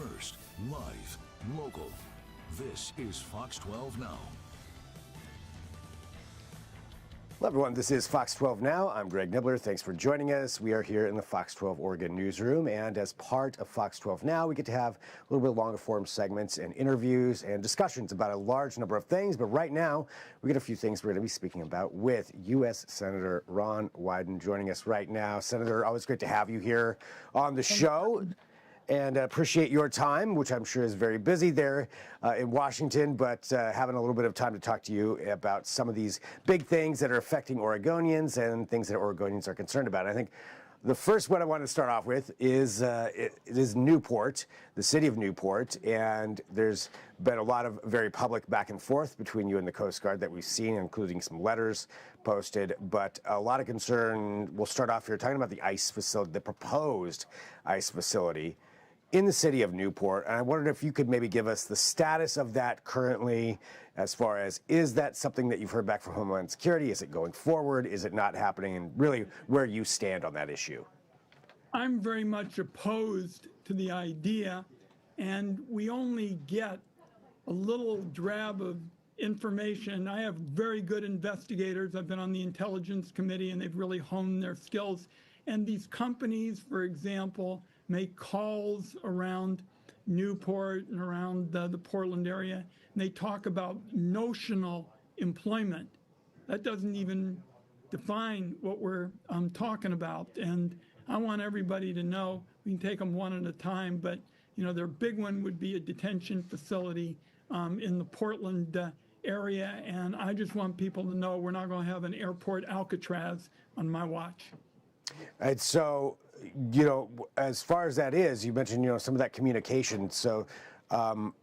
first, live, local. This is Fox 12 Now. Hello, everyone. This is Fox 12 Now. I'm Greg Nibbler. Thanks for joining us. We are here in the Fox 12 Oregon newsroom, and as part of Fox 12 Now, we get to have a little bit longer form segments and interviews and discussions about a large number of things. But right now, we get a few things we're going to be speaking about with U.S. Senator Ron Wyden joining us right now. Senator, always great to have you here on the show. And appreciate your time, which I'm sure is very busy there in Washington, but having a little bit of time to talk to you about some of these big things that are affecting Oregonians and things that Oregonians are concerned about. I think the first one I want to start off with is it is Newport, the city of Newport, and there's been a lot of very public back and forth between you and the Coast Guard that we've seen, including some letters posted, but a lot of concern. We'll start off here talking about the ICE facility, the proposed ICE facility in the city of Newport. And I wondered if you could maybe give us the status of that currently, as far as, is that something that you've heard back from Homeland Security? Is it going forward? Is it not happening? And really where you stand on that issue. I'm very much opposed to the idea, and we only get a little drab of information. I have very good investigators. I've been on the Intelligence Committee, and they've really honed their skills. And these companies, for example, make calls around Newport and around the Portland area, and they talk about notional employment. That doesn't even define what we're talking about. And I want everybody to know, we can take them one at a time, but you know, their big one would be a detention facility in the Portland area. And I just want people to know we're not going to have an airport Alcatraz on my watch. And so, you know, as far as that is, you mentioned, you know, some of that communication. So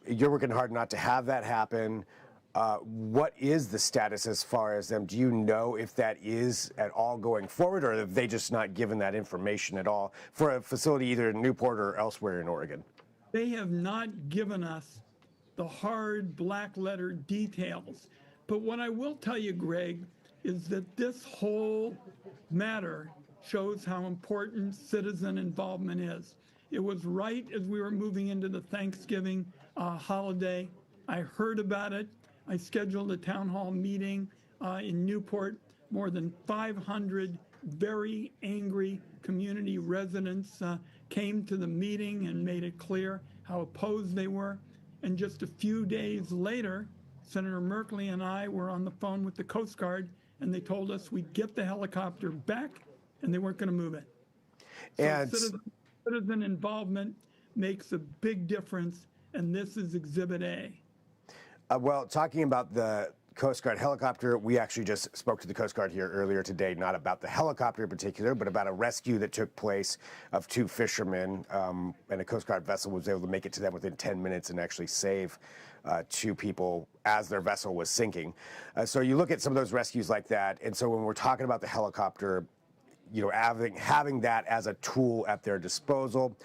you're working hard not to have that happen. What is the status as far as them? Do you know if that is at all going forward, or have they just not given that information at all for a facility either in Newport or elsewhere in Oregon? They have not given us the hard black letter details. But what I will tell you, Greg, is that this whole matter shows how important citizen involvement is. It was right as we were moving into the Thanksgiving holiday. I heard about it. I scheduled a town hall meeting in Newport. More than 500 very angry community residents came to the meeting and made it clear how opposed they were. And just a few days later, Senator Merkley and I were on the phone with the Coast Guard, and they told us we'd get the helicopter back, and they weren't going to move it. So and citizen involvement makes a big difference, and this is Exhibit A. Well, talking about the Coast Guard helicopter, we actually just spoke to the Coast Guard here earlier today, not about the helicopter in particular, but about a rescue that took place of two fishermen, and a Coast Guard vessel was able to make it to them within 10 minutes and actually save two people as their vessel was sinking. So you look at some of those rescues like that, and so when we're talking about the helicopter, you know, having that as a tool at their disposal,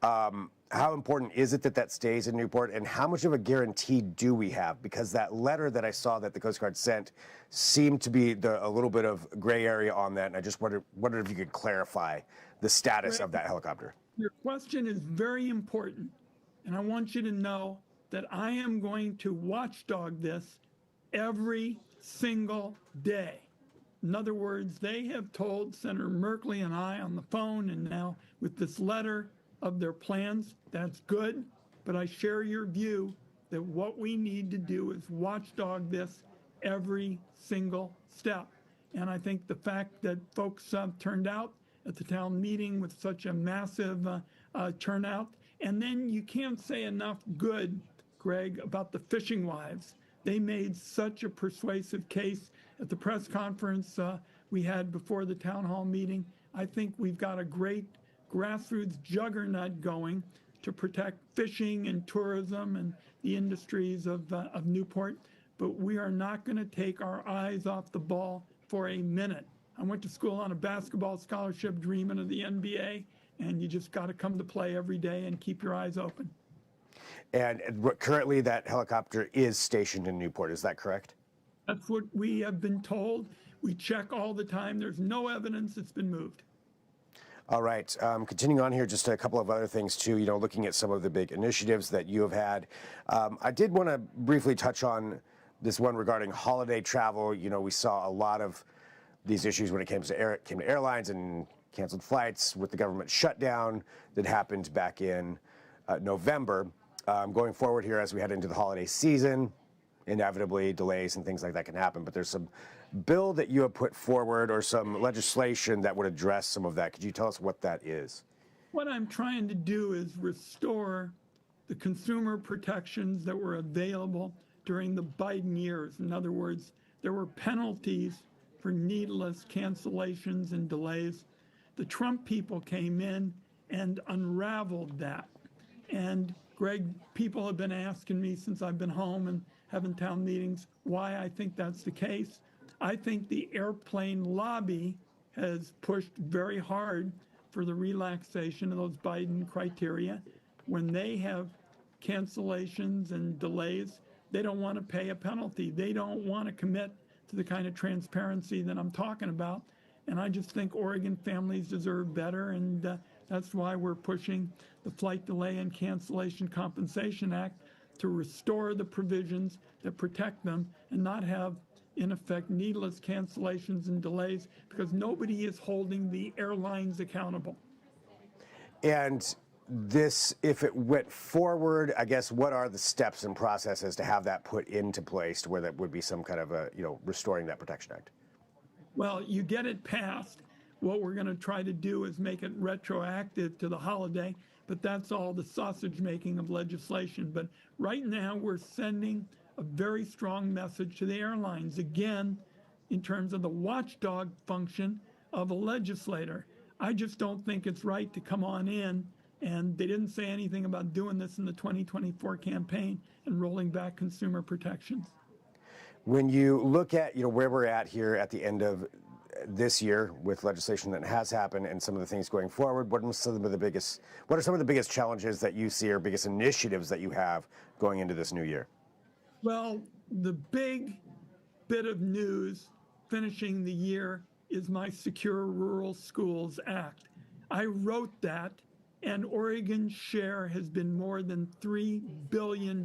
how important is it that that stays in Newport, and how much of a guarantee do we have? Because that letter that I saw that the Coast Guard sent seemed to be a little bit of gray area on that, and I just wondered if you could clarify the status of that helicopter. Your question is very important, and I want you to know that I am going to watchdog this every single day. In other words, they have told Senator Merkley and I on the phone, and now with this letter, of their plans. That's good, but I share your view that what we need to do is watchdog this every single step. And I think the fact that folks turned out at the town meeting with such a massive turnout, and then you can't say enough good, Greg, about the fishing wives. They made such a persuasive case at the press conference we had before the town hall meeting. I think we've got a great grassroots juggernaut going to protect fishing and tourism and the industries of Newport, but we are not going to take our eyes off the ball for a minute. I went to school on a basketball scholarship dreaming of the NBA, and you just got to come to play every day and keep your eyes open. And currently that helicopter is stationed in Newport, is that correct? That's what we have been told. We check all the time. There's no evidence it's been moved. All right. Continuing on here, just a couple of other things too. Looking at some of the big initiatives that you have had. I did want to briefly touch on this one regarding holiday travel. We saw a lot of these issues when it came to airlines and canceled flights with the government shutdown that happened back in November. Going forward here, as we head into the holiday season, inevitably delays and things like that can happen. But there's some bill that you have put forward or some legislation that would address some of that. Could you tell us what that is? What I'm trying to do is restore the consumer protections that were available during the Biden years. In other words, there were penalties for needless cancellations and delays. The Trump people came in and unraveled that. And Greg, people have been asking me since I've been home and having town meetings why I think that's the case. I think the airplane lobby has pushed very hard for the relaxation of those Biden criteria. When they have cancellations and delays, they don't want to pay a penalty. They don't want to commit to the kind of transparency that I'm talking about. And I just think Oregon families deserve better, and that's why we're pushing the Flight Delay and Cancellation Compensation Act to restore the provisions that protect them and not have, in effect, needless cancellations and delays, because nobody is holding the airlines accountable. And this, if it went forward, I guess, what are the steps and processes to have that put into place to where that would be some kind of a, restoring that Protection Act? Well, you get it passed. What we're going to try to do is make it retroactive to the holiday, but that's all the sausage making of legislation. But right now, we're sending a very strong message to the airlines, again, in terms of the watchdog function of a legislator. I just don't think it's right to come on in, and they didn't say anything about doing this in the 2024 campaign and rolling back consumer protections. When you look at, where we're at here at the end of this year with legislation that has happened and some of the things going forward, what are some of the biggest challenges that you see or biggest initiatives that you have going into this new year? Well, the big bit of news finishing the year is my Secure Rural Schools Act. I wrote that, and Oregon's share has been more than $3 billion.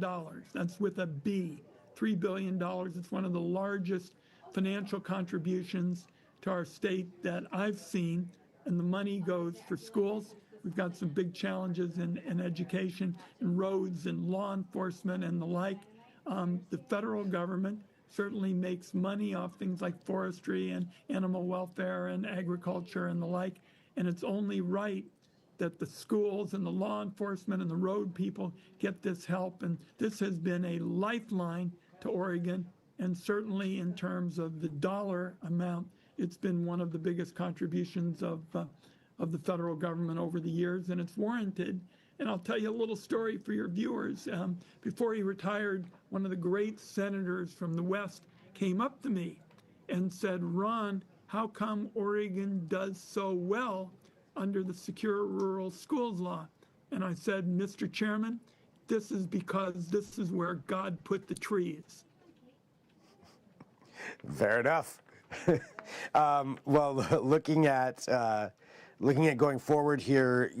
That's with a B, $3 billion. It's one of the largest financial contributions to our state that I've seen, and the money goes for schools. We've got some big challenges in education and roads and law enforcement and the like. The federal government certainly makes money off things like forestry and animal welfare and agriculture and the like, and it's only right that the schools and the law enforcement and the road people get this help, and this has been a lifeline to Oregon, and certainly in terms of the dollar amount, it's been one of the biggest contributions of the federal government over the years, and it's warranted. And I'll tell you a little story for your viewers. Before he retired, one of the great senators from the West came up to me and said, "Ron, how come Oregon does so well under the Secure Rural Schools Law?" And I said, "Mr. Chairman, this is because this is where God put the trees." Fair enough. Well, looking at going forward here,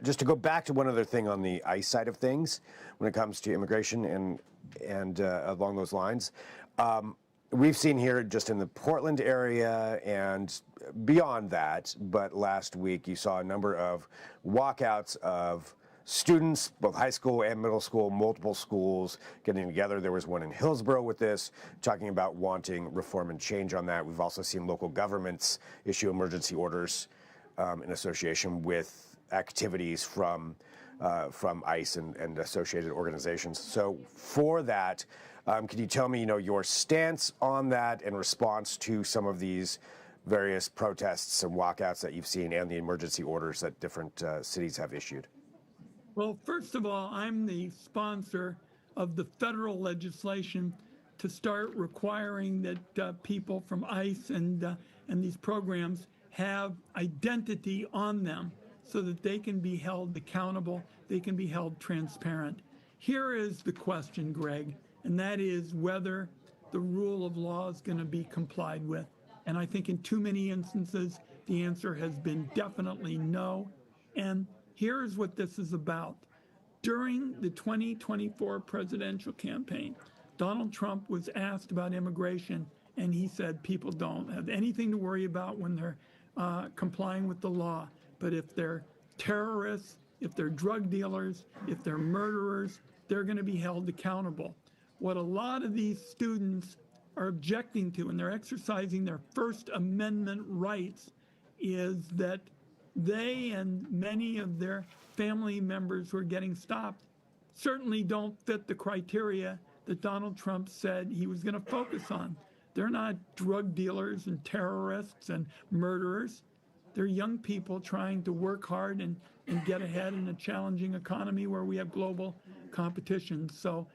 just to go back to one other thing on the ICE side of things, when it comes to immigration and along those lines, we've seen here just in the Portland area and beyond that, but last week you saw a number of walkouts of students, both high school and middle school, multiple schools getting together. There was one in Hillsborough with this, talking about wanting reform and change on that. We've also seen local governments issue emergency orders in association with activities from ICE and associated organizations. So for that, could you tell me, your stance on that in response to some of these various protests and walkouts that you've seen and the emergency orders that different cities have issued? Well, first of all, I'm the sponsor of the federal legislation to start requiring that people from ICE and these programs have identity on them so that they can be held accountable, they can be held transparent. Here is the question, Greg, and that is whether the rule of law is going to be complied with. And I think in too many instances, The answer has been definitely no. And here's what this is about. During the 2024 presidential campaign, Donald Trump was asked about immigration, and he said people don't have anything to worry about when they're complying with the law. But if they're terrorists, if they're drug dealers, if they're murderers, they're going to be held accountable. What a lot of these students are objecting to, and they're exercising their First Amendment rights, is that they and many of their family members who are getting stopped certainly don't fit the criteria that Donald Trump said he was going to focus on. They're not drug dealers and terrorists and murderers. They're young people trying to work hard and get ahead in a challenging economy where we have global competition. So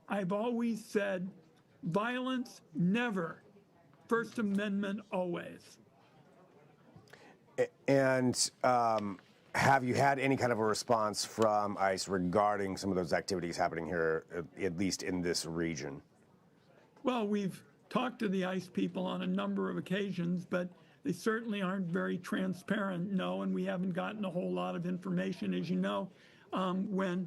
I've always said violence, never. First Amendment, always. And have you had any kind of a response from ICE regarding some of those activities happening here, at least in this region? Well, we've talked to the ICE people on a number of occasions, but they certainly aren't very transparent, no, and we haven't gotten a whole lot of information. As you know, when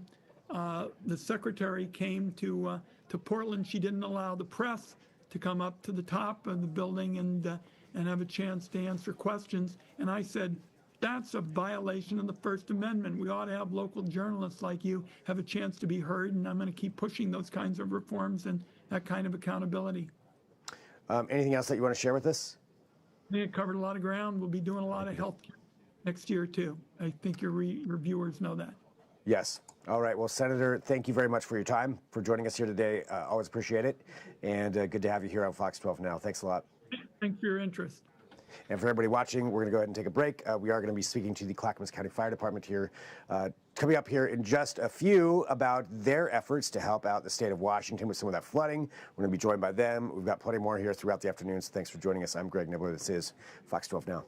the secretary came to Portland, she didn't allow the press to come up to the top of the building and have a chance to answer questions. And I said, that's a violation of the First Amendment. We ought to have local journalists like you have a chance to be heard, and I'm going to keep pushing those kinds of reforms and that kind of accountability. Anything else that you want to share with us? I think it covered a lot of ground. We'll be doing a lot of health next year, too. I think your viewers know that. Yes. All right. Well, Senator, thank you very much for your time, for joining us here today. Always appreciate it. And good to have you here on Fox 12 Now. Thanks a lot. Thanks for your interest. And for everybody watching, we're going to go ahead and take a break. We are going to be speaking to the Clackamas County Fire Department here, coming up here in just a few, about their efforts to help out the state of Washington with some of that flooding. We're going to be joined by them. We've got plenty more here throughout the afternoon, so thanks for joining us. I'm Greg Nibbler. This is Fox 12 Now.